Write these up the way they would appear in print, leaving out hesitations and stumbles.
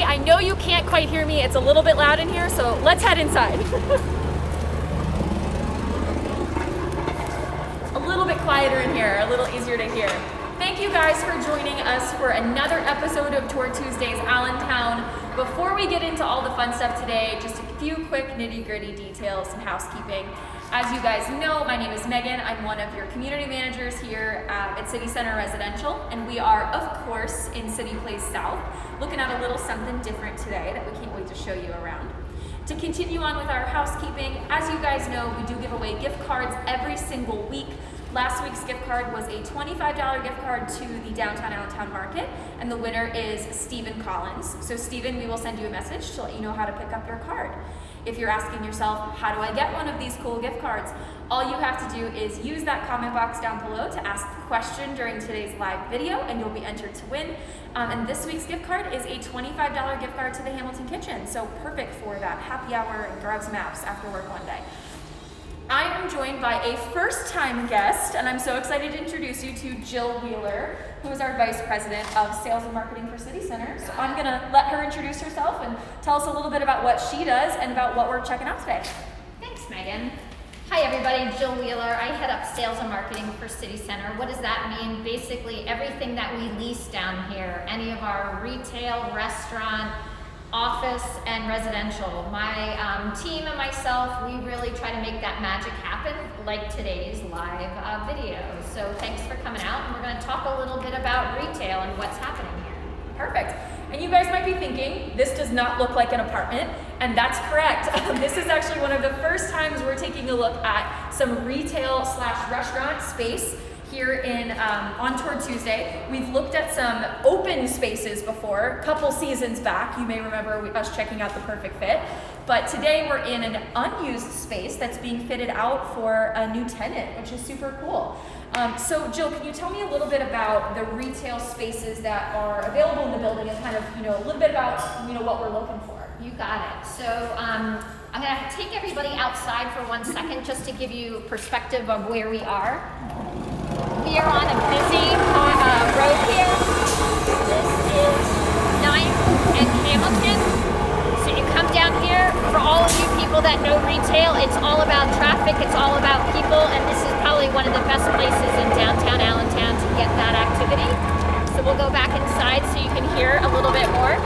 everybody. I know you can't quite hear me. It's a little bit loud in here, so let's head inside. A little bit quieter in here, a little easier to hear. Thank you guys for joining us for another episode of Tour Tuesdays Allentown. Before we get into all the fun stuff today, just a few quick nitty-gritty details and housekeeping. As you guys know, my name is Megan. I'm one of your community managers here at City Center Residential, and we are, of course, in Cityplace South, looking at a little something different today that we can't wait to show you around. To continue on with our housekeeping, as you guys know, we do give away gift cards every single week. Last week's gift card was a $25 gift card to the downtown Allentown Market, and the winner is Stephen Collins. So Stephen, we will send you a message to let you know how to pick up your card. If you're asking yourself, how do I get one of these cool gift cards? All you have to do is use that comment box down below to ask the question during today's live video, and you'll be entered to win. And this week's gift card is a $25 gift card to the Hamilton Kitchen, so perfect for that happy hour and grab some apps after work one day. I am joined by a first-time guest, and I'm so excited to introduce you to Jill Wheeler, who is our Vice President of Sales and Marketing for City Center. So I'm gonna let her introduce herself and tell us a little bit about what she does and about what we're checking out today. Thanks, Megan. Hi everybody, Jill Wheeler. I head up Sales and Marketing for City Center. What does that mean? Basically everything that we lease down here, any of our retail, restaurant, office, and residential. My team and myself, we really try to make that magic happen, like today's live video. So thanks for coming out, and we're going to talk a little bit about retail and what's happening here. Perfect. And you guys might be thinking, this does not look like an apartment, and that's correct. This is actually one of the first times we're taking a look at some retail/restaurant space here in on Tour Tuesday. We've looked at some open spaces before, a couple seasons back. You may remember us checking out the perfect fit. But today we're in an unused space that's being fitted out for a new tenant, which is super cool. So Jill, can you tell me a little bit about the retail spaces that are available in the building and kind of, a little bit about, what we're looking for? You got it. So I'm gonna take everybody outside for 1 second just to give you perspective of where we are. We are on a busy road here. This is 9th and Hamilton. So you come down here, for all of you people that know retail, it's all about traffic, it's all about people, and this is probably one of the best places in downtown Allentown to get that activity. So we'll go back inside so you can hear a little bit more.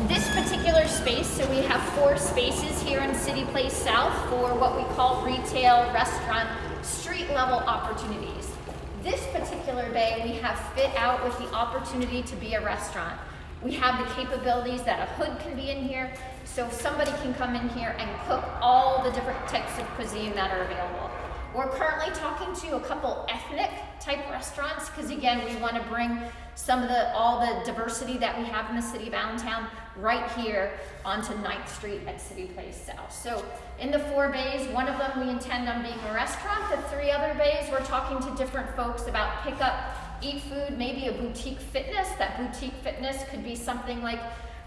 This particular space, so we have 4 spaces here in Cityplace South for what we call retail, restaurant, street level opportunities. This particular bay we have fit out with the opportunity to be a restaurant. We have the capabilities that a hood can be in here, so somebody can come in here and cook all the different types of cuisine that are available. We're currently talking to a couple ethnic type restaurants because again, we want to bring all the diversity that we have in the city of Allentown right here onto 9th Street at Cityplace South. So in the 4 bays, one of them we intend on being a restaurant. The 3 other bays, we're talking to different folks about pick up, eat food, maybe a boutique fitness. That boutique fitness could be something like,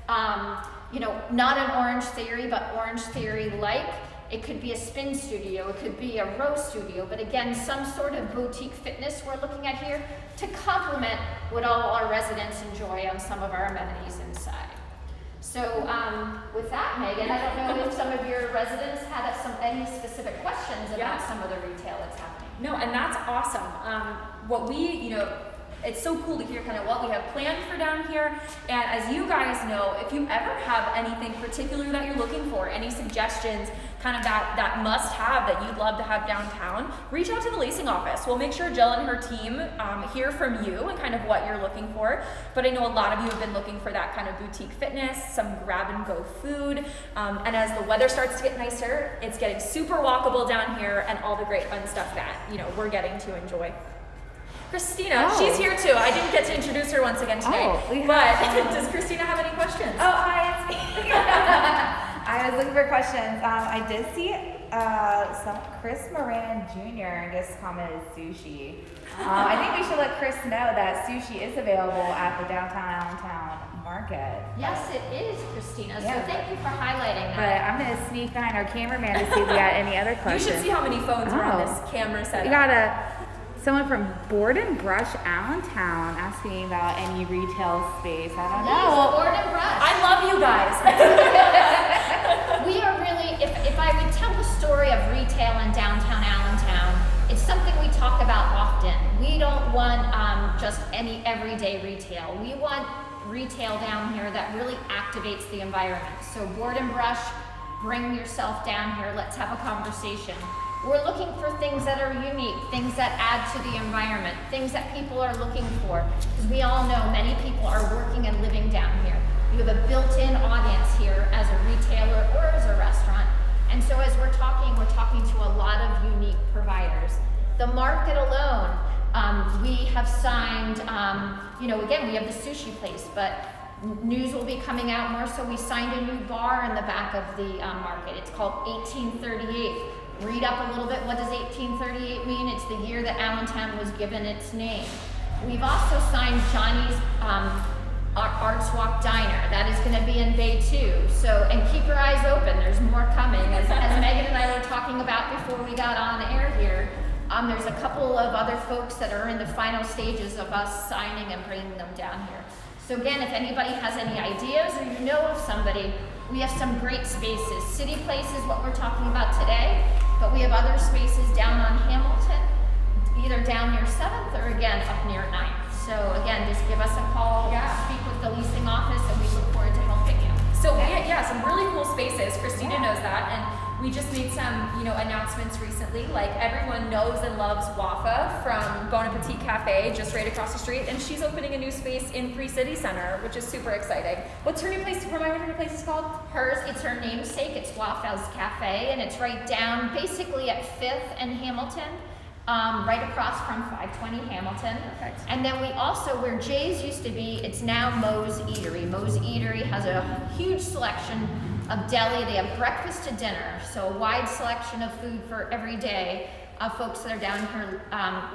not an Orange Theory, but Orange Theory-like. It could be a spin studio, it could be a row studio, but again, some sort of boutique fitness we're looking at here to complement what all our residents enjoy on some of our amenities inside. So with that, Megan, I don't know if some of your residents had any specific questions about some of the retail that's happening. No, and that's awesome. It's so cool to hear kind of what we have planned for down here. And as you guys know, if you ever have anything particular that you're looking for, any suggestions, kind of that must have that you'd love to have downtown, reach out to the leasing office. We'll make sure Jill and her team hear from you and kind of what you're looking for. But I know a lot of you have been looking for that kind of boutique fitness, some grab and go food. And as the weather starts to get nicer, it's getting super walkable down here and all the great fun stuff that, we're getting to enjoy. Christina, she's here too. I didn't get to introduce her once again today. Does Christina have any questions? Oh, hi, it's me. I was looking for questions. I did see some Chris Moran Jr. just commented sushi. I think we should let Chris know that sushi is available at the downtown Allentown Market. Yes, it is, Christina. So thank you for highlighting that. But I'm going to sneak behind our cameraman to see if we got any other questions. You should see how many phones are on this camera setup. We got someone from Board and Brush Allentown asking about any retail space. I don't know. Board and Brush. I love you guys. We are really, if I would tell the story of retail in downtown Allentown, it's something we talk about often. We don't want just any everyday retail. We want retail down here that really activates the environment. So Board and Brush, bring yourself down here. Let's have a conversation. We're looking for things that are unique, things that add to the environment, things that people are looking for. Because we all know many people are working and living down here. You have a built-in audience here as a retailer or as a restaurant. And so as we're talking to a lot of unique providers. The market alone, we have signed, again, we have the sushi place, but news will be coming out more. So we signed a new bar in the back of the market. It's called 1838. Read up a little bit. What does 1838 mean? It's the year that Allentown was given its name. We've also signed Johnny's Arts Walk Diner. That is going to be in Bay 2. So, and keep your eyes open. There's more coming. As Megan and I were talking about before we got on air here, there's a couple of other folks that are in the final stages of us signing and bringing them down here. So again, if anybody has any ideas or you know of somebody, we have some great spaces. Cityplace is what we're talking about today, but we have other spaces down on Hamilton, either down near 7th or again up near 9th. So again, just give us a call, speak with the leasing office, and we look forward to helping you. So some really cool spaces. Christina knows that, and we just made some, announcements recently. Like everyone knows and loves Guava from Bon Appetit Cafe, just right across the street, and she's opening a new space in Free City Center, which is super exciting. What's her new place? Remind me what her new place is called? It's her namesake. It's Guava's Cafe, and it's right down, basically at 5th and Hamilton. Right across from 520 Hamilton. Perfect. And then we also, where Jay's used to be, it's now Moe's Eatery. Moe's Eatery has a huge selection of deli. They have breakfast to dinner, so a wide selection of food for every day of folks that are down here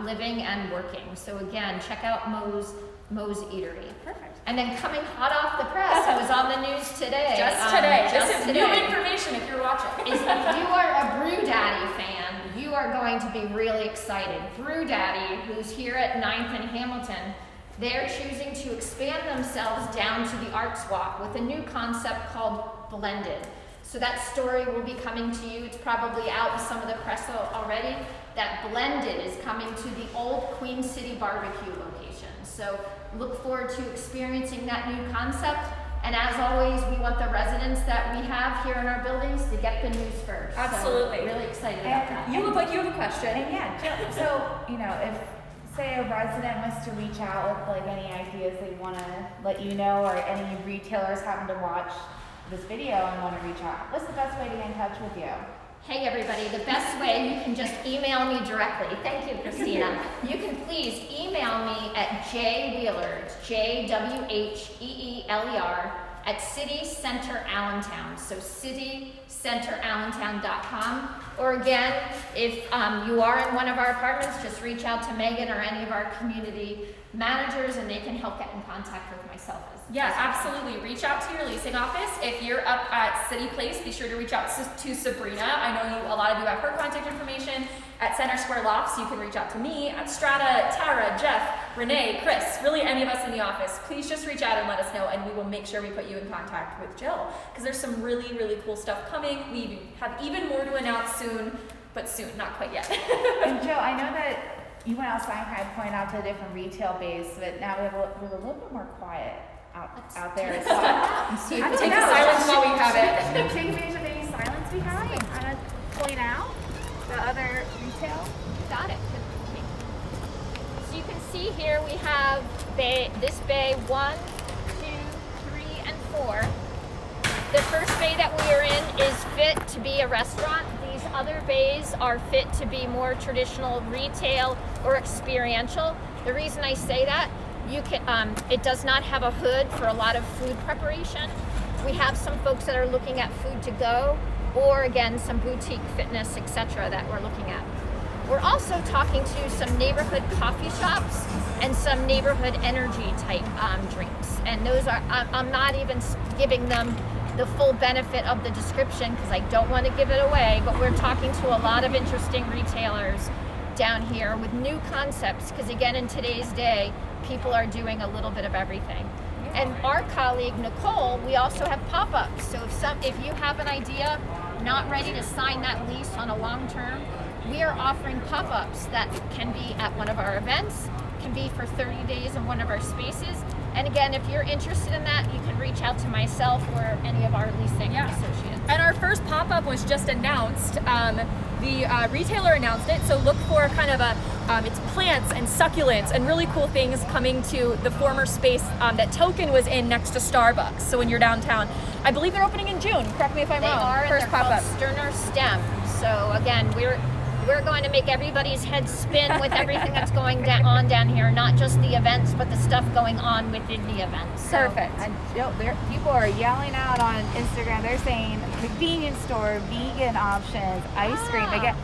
living and working. So again, check out Moe's Eatery. Perfect. And then coming hot off the press, it was on the news today. Just today. This is new information if you're watching. If you are a Brew Daddy fan, you are going to be really excited. Brew Daddy, who's here at 9th and Hamilton, they're choosing to expand themselves down to the Arts Walk with a new concept called Blended. So that story will be coming to you. It's probably out in some of the press already. That Blended is coming to the old Queen City barbecue location. So look forward to experiencing that new concept. And as always, we want the residents that we have here in our buildings to get the news first. Absolutely. So really excited about that. You look like you have a question. And yeah, Jill, so, if, say, a resident wants to reach out with, like, any ideas they want to let you know, or any retailers happen to watch this video and want to reach out, what's the best way to get in touch with you? Hey everybody, the best way, you can just email me directly. Thank you, Christina. You can please email me at jwheeler, JWHEELER, at City Center Allentown. So citycenterallentown.com. Or again, if you are in one of our apartments, just reach out to Megan or any of our community managers and they can help get in contact with myself. Yeah, absolutely. Reach out to your leasing office. If you're up at Cityplace, be sure to reach out to Sabrina. I know a lot of you have her contact information. At Center Square Lofts, you can reach out to me. At Strata, Tara, Jeff, Renee, Chris, really any of us in the office, please just reach out and let us know, and we will make sure we put you in contact with Jill, because there's some really, really cool stuff coming. We have even more to announce soon, but soon, not quite yet. And Jill, I know that you went outside and kind of point out the different retail base, but now we're a little bit more quiet out there as well. Take the silence while we have it. Take advantage of any silence we have and kind of point out the other retail. Got it. So you can see here we have this bay 1, 2, 3, and 4. The first bay that we are in is fit to be a restaurant. These other bays are fit to be more traditional retail or experiential. The reason I say that, it does not have a hood for a lot of food preparation. We have some folks that are looking at food to go, or again, some boutique fitness, etc. that we're looking at. We're also talking to some neighborhood coffee shops and some neighborhood energy type drinks. And those are, I'm not even giving them the full benefit of the description because I don't want to give it away, but we're talking to a lot of interesting retailers down here with new concepts, because again, in today's day, people are doing a little bit of everything. And our colleague Nicole, we also have pop-ups. So if you have an idea, not ready to sign that lease on a long term, we are offering pop-ups that can be at one of our events, can be for 30 days in one of our spaces. And again, if you're interested in that, you can reach out to myself or any of our leasing associates. And our first pop-up was just announced. The retailer announced it, so look for kind of it's plants and succulents and really cool things coming to the former space that Token was in next to Starbucks. So when you're downtown, I believe they're opening in June. Correct me if I'm wrong. They are, first and they're pop-up. called Sterner STEM. So again, we're going to make everybody's head spin with everything that's going on down here, not just the events, but the stuff going on within the events. So, Perfect. And Jill, people are yelling out on Instagram. They're saying convenience store, vegan options, ice cream. They get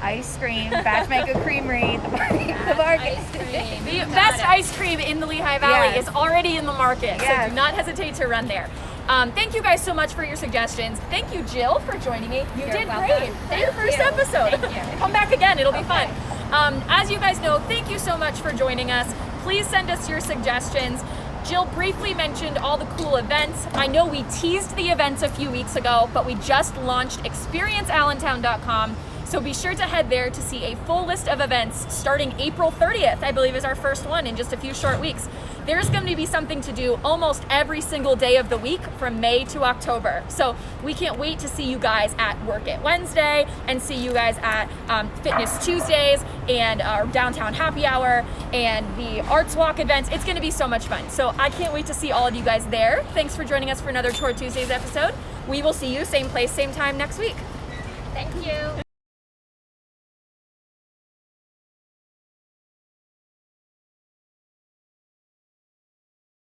ice cream, Batch Mango Creamery, the market. Ice cream. The You got best it. ice cream in the Lehigh Valley Yes. is already in the market, so Yes. do not hesitate to run there. Thank you guys so much for your suggestions. Thank you, Jill, for joining me. You You're did welcome. great for Thank your first you. episode. Thank you. Come back again, it'll be fun. As you guys know, thank you so much for joining us. Please send us your suggestions. Jill briefly mentioned all the cool events. I know we teased the events a few weeks ago, but we just launched experienceallentown.com. So be sure to head there to see a full list of events starting April 30th, I believe is our first one in just a few short weeks. There's going to be something to do almost every single day of the week from May to October. So we can't wait to see you guys at Work It Wednesday and see you guys at Fitness Tuesdays and our downtown happy hour and the Arts Walk events. It's going to be so much fun. So I can't wait to see all of you guys there. Thanks for joining us for another Tour Tuesdays episode. We will see you same place, same time next week. Thank you.